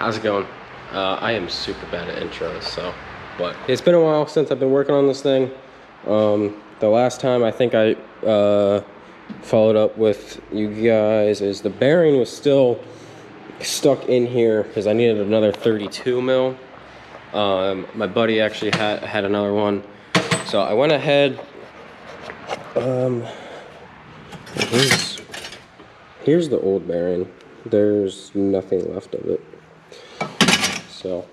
How's it going? I am super bad at intros, so, but it's been a while since I've been working on this thing. The last time I think I followed up with you guys is the bearing was still stuck in here because I needed another 32 mil. My buddy actually had another one, so I went ahead. Here's the old bearing. There's nothing left of it. So,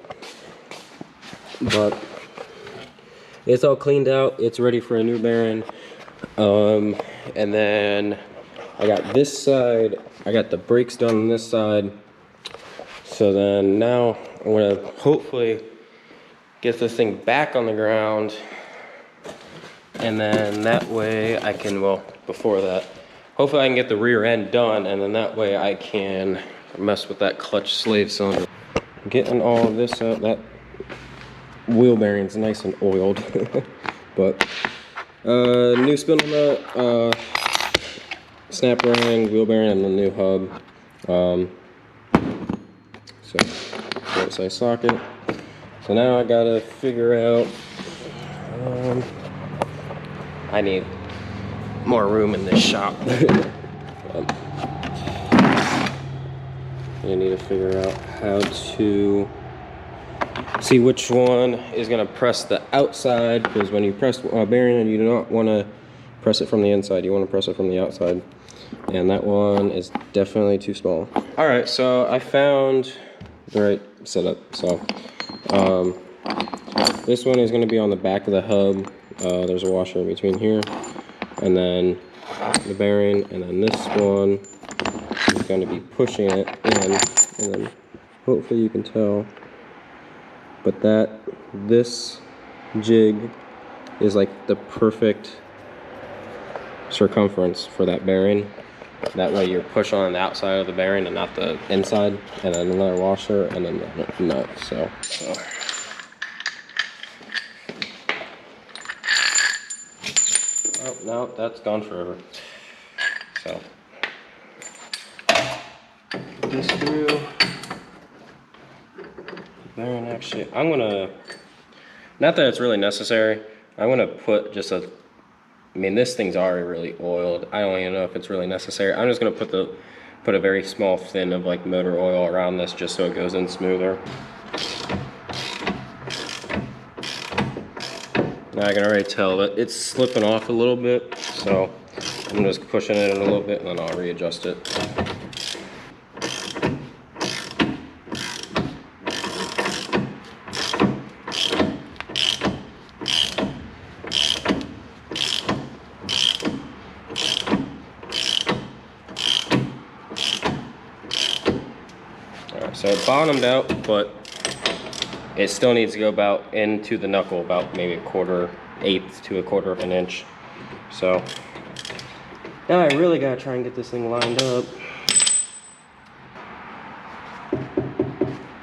but it's all cleaned out. It's ready for a new bearing. And then I got this side. I got the brakes done on this side. So then now I'm gonna hopefully get this thing back on the ground. And then that way I can, well, before that, hopefully I can get the rear end done, and then that way I can mess with that clutch slave cylinder. Getting all of this out, that wheel bearing's nice and oiled. But new spindle nut, snap ring, wheel bearing, and the new hub. So right side socket. So now I gotta figure out, I need more room in this shop. You need to figure out how to see which one is going to press the outside, because when you press a bearing, you do not want to press it from the inside. You want to press it from the outside, and that one is definitely too small. All right, so I found the right setup. So this one is going to be on the back of the hub. There's a washer in between here, and then the bearing, and then this one is going to be pushing it in, and then hopefully you can tell, but this jig is like the perfect circumference for that bearing. That way you're pushing on the outside of the bearing and not the inside, and then another washer, and then the nut. So. Oh, no, that's gone forever. So, put this through. Bearing, actually, I'm gonna, not that it's really necessary, I'm gonna put just a, I mean, this thing's already really oiled. I don't even know if it's really necessary. I'm just gonna put a very small fin of like motor oil around this just so it goes in smoother. Now I can already tell that it's slipping off a little bit, so I'm just pushing it in a little bit and then I'll readjust it. Alright, so it bottomed out, but it still needs to go about into the knuckle, about maybe a eighth to a quarter of an inch. So now I really gotta try and get this thing lined up.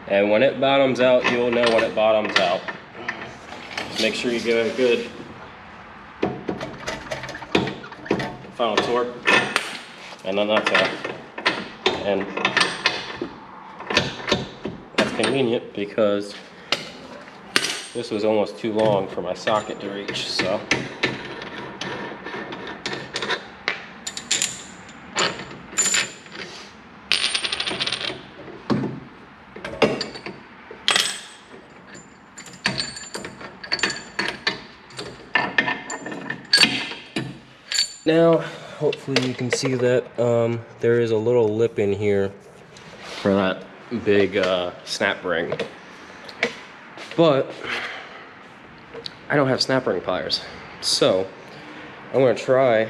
And when it bottoms out, you'll know when it bottoms out. Make sure you get a good final torque, and then that's out. And that's convenient because this was almost too long for my socket to reach, so. Now, hopefully you can see that there is a little lip in here for that big snap ring. But I don't have snap ring pliers, so I'm gonna try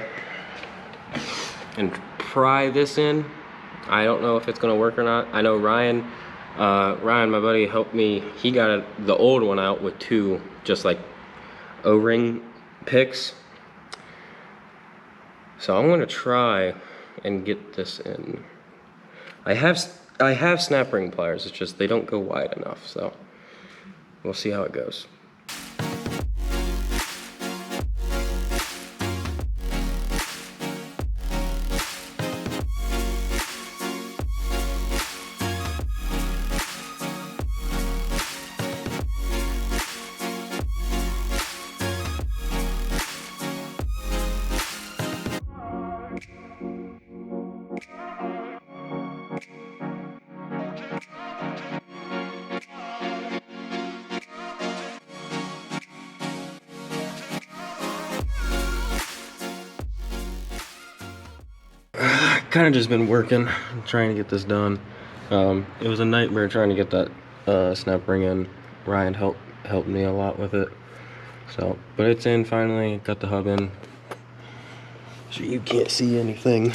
and pry this in. I don't know if it's gonna work or not. I know Ryan, my buddy, helped me. He got the old one out with two just like O-ring picks. So I'm gonna try and get this in. I have snap ring pliers. It's just they don't go wide enough. So we'll see how it goes. kind of just been working, trying to get this done. It was a nightmare trying to get that snap ring in. Ryan helped me a lot with it. So, but it's in finally. Got the hub in. So you can't see anything.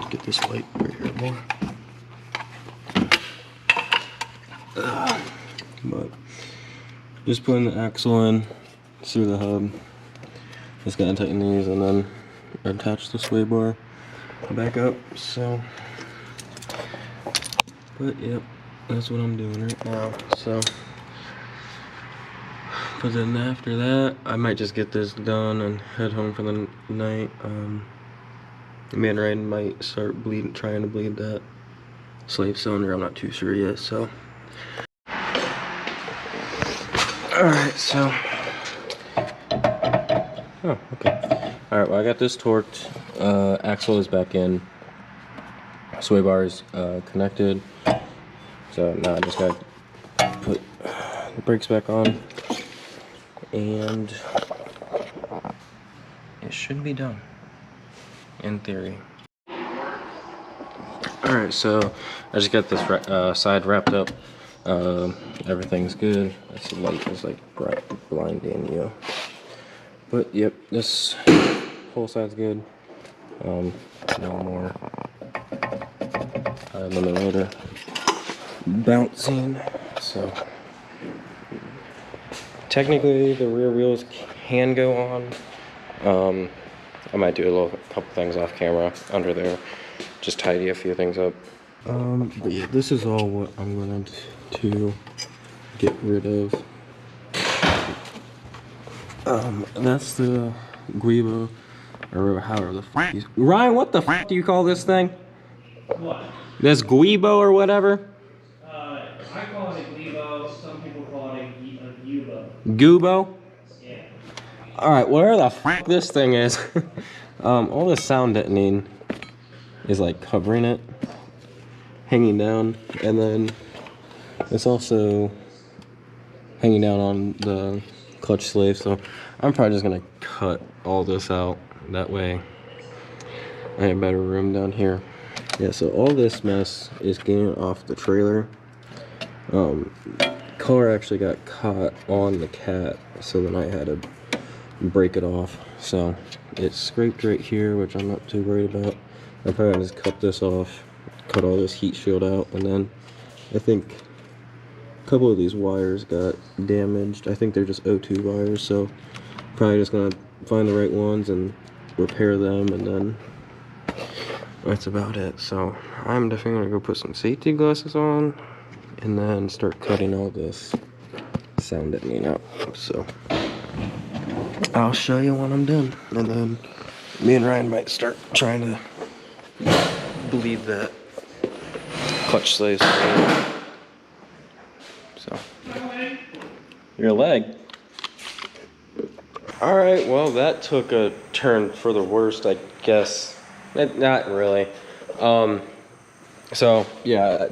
Get this light right here more. But just putting the axle in through the hub. Just gotta tighten these and then attach the sway bar back up. So, but yep, that's what I'm doing right now. So, but then after that, I might just get this done and head home for the night. Me and Ryan might start trying to bleed that slave cylinder. I'm not too sure yet. So, all right. So, oh, okay. All right. Well, I got this torqued. Axle is back in. Sway bar is connected. So now I just got to put the brakes back on, and it should be done. In theory. Alright, so I just got this side wrapped up. Everything's good. This light is like blinding you. But yep, this whole side's good. No more limit motor bouncing. So technically the rear wheels can go on. I might do a couple things off camera under there, just tidy a few things up. But yeah, this is all what I'm going to get rid of. That's the Guibo, or however the fuck you... Ryan, what the fuck do you call this thing? What? This Guibo or whatever? I call it a Guibo, some people call it a Gubo. Gubo? Yeah. Alright, whatever the fuck this thing is. All the sound deadening is like covering it, hanging down, and then it's also hanging down on the clutch slave. So I'm probably just gonna cut all this out. That way I have better room down here. Yeah, so all this mess is getting off the trailer. Car actually got caught on the cat, so then I had to break it off. So it's scraped right here, which I'm not too worried about. I probably just cut this off, cut all this heat shield out, and then I think a couple of these wires got damaged. I think they're just O2 wires, so probably just gonna find the right ones and repair them, and then that's about it. So I'm definitely gonna go put some safety glasses on and then start cutting all this sound deadening out. So I'll show you when I'm done, and then me and Ryan might start trying to bleed that clutch slave. So your leg. All right, well that took a turn for the worst, I guess. Not really. So yeah,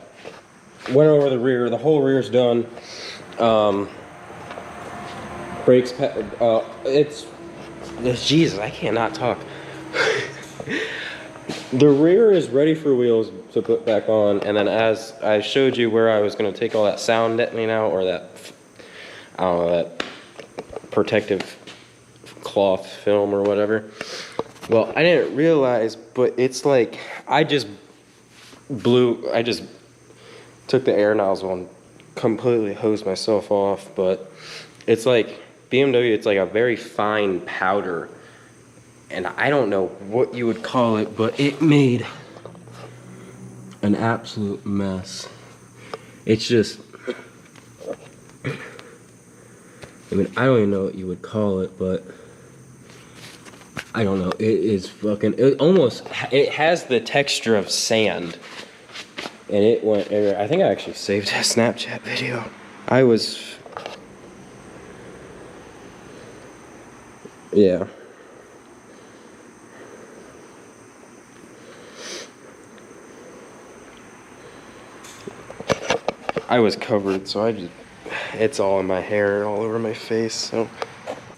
went over the rear. The whole rear's done. Brakes. It's Jesus. I cannot talk. The rear is ready for wheels to put back on, and then as I showed you where I was going to take all that sound deadening out, or that, I don't know, that protective cloth film or whatever. Well, I didn't realize, but it's like I just took the air nozzle and completely hosed myself off. But it's like BMW, it's like a very fine powder, and I don't know what you would call it, but it made an absolute mess. It's just, I mean, I don't even know what you would call it, but I don't know. It is fucking, it has the texture of sand. And it went everywhere. I think I actually saved a Snapchat video. Yeah. I was covered, so it's all in my hair, all over my face, so.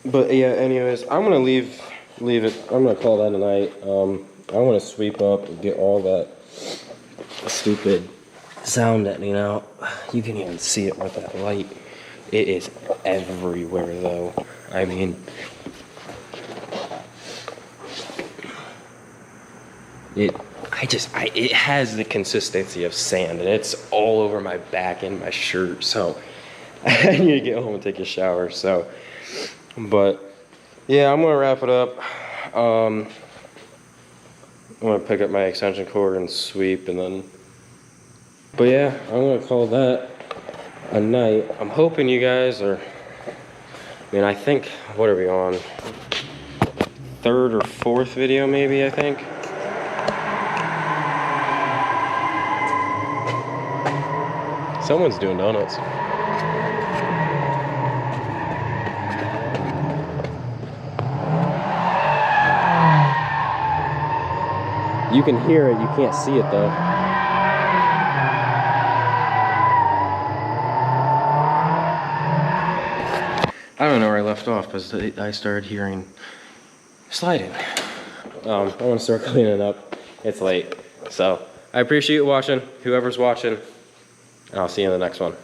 But yeah, anyways, I'm gonna leave it. I'm gonna call that a night. I want to sweep up and get all that stupid sound that, you know, you can even see it with that light. It is everywhere though. I mean, it has the consistency of sand, and it's all over my back and my shirt, so I need to get home and take a shower. So, but yeah, I'm gonna wrap it up. I'm gonna pick up my extension cord and sweep, and then, but yeah, I'm gonna call that a night. I'm hoping you guys are, I mean, I think, what are we on? Third or fourth video maybe, I think. Someone's doing donuts. You can hear it, you can't see it though. I don't know where I left off because I started hearing sliding. I want to start cleaning up. It's late. So I appreciate you watching, whoever's watching, and I'll see you in the next one.